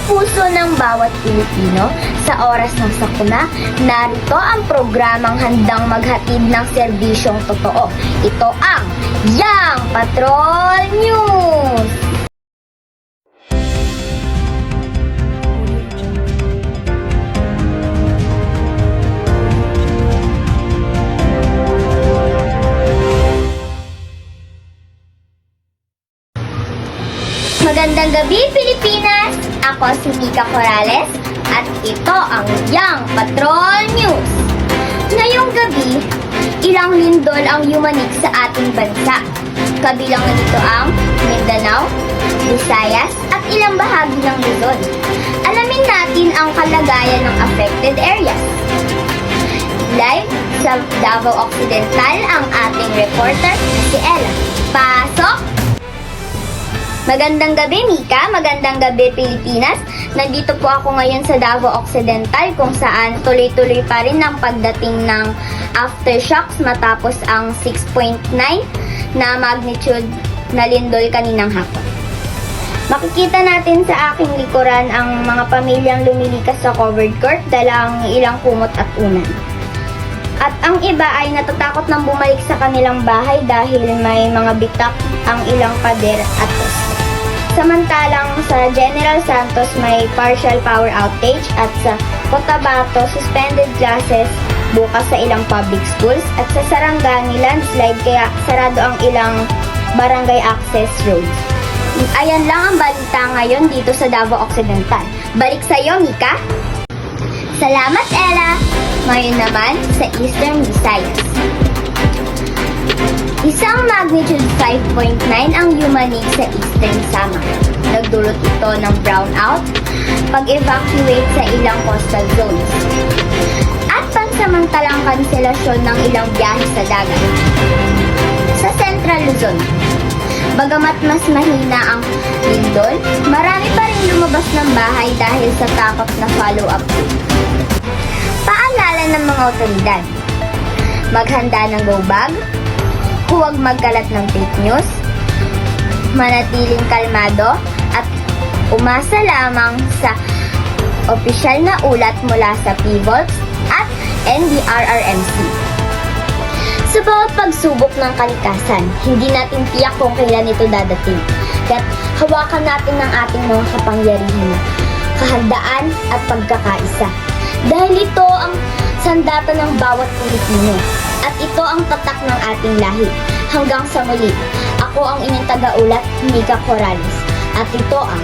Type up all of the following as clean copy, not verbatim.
puso ng bawat Pilipino, sa oras ng sakuna, narito ang programang handang maghatid ng serbisyong totoo. Ito ang Yang Patrol News! Magandang gabi, Pilipinas! Ako si Mika Corrales at ito ang Yang Patrol News. Ngayong gabi, ilang lindol ang yumanig sa ating bansa. Kabilang na dito ang Mindanao, Visayas at ilang bahagi ng Luzon. Alamin natin ang kalagayan ng affected areas. Live sa Davao Occidental ang ating reporter na si Ella. Pasok! Magandang gabi, Mika. Magandang gabi, Pilipinas. Nandito po ako ngayon sa Davao Occidental kung saan tuloy-tuloy pa rin ang pagdating ng aftershocks matapos ang 6.9 na magnitude na lindol kaninang hapon. Makikita natin sa aking likuran ang mga pamilyang lumilikas sa covered court dalang ilang kumot at unan. At ang iba ay natatakot nang bumalik sa kanilang bahay dahil may mga bitak ang ilang pader at poste. Samantalang sa General Santos may partial power outage at sa Cotabato suspended classes bukas sa ilang public schools at sa Sarangani landslide kaya sarado ang ilang barangay access roads. Ayan lang ang balita ngayon dito sa Davao Occidental. Balik sa iyo, Mika. Salamat, Ella. Ngayon naman sa Eastern Visayas. Isang magnitude 5.9 ang yumanig sa Eastern Samar. Nagdulot ito ng brownout, pag-evacuate sa ilang coastal zones, at pansamantalang kanselasyon ng ilang biyahe sa dagat. Sa Central Luzon, bagamat mas mahina ang lindol, marami pa rin lumabas ng bahay dahil sa takot na follow-up. Paalala ng mga otoridad, maghanda ng go bag, huwag magkalat ng fake news, manatiling kalmado, at umasa lamang sa opisyal na ulat mula sa PVOLCS at NDRRMC. Sa bawat pagsubok ng kalikasan, hindi natin tiyak kung kailan ito dadating. Kaya't hawakan natin ng ating mga kapangyarihan, kahandaan at pagkakaisa. Dahil ito ang sandata ng bawat Pilipino. At ito ang tatak ng ating lahi. Hanggang sa muli, ako ang inyong taga-ulat, Mika Corrales. At ito ang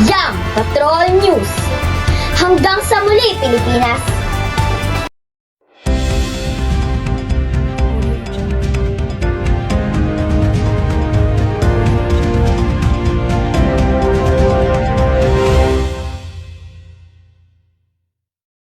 Yang Patrol News. Hanggang sa muli, Pilipinas!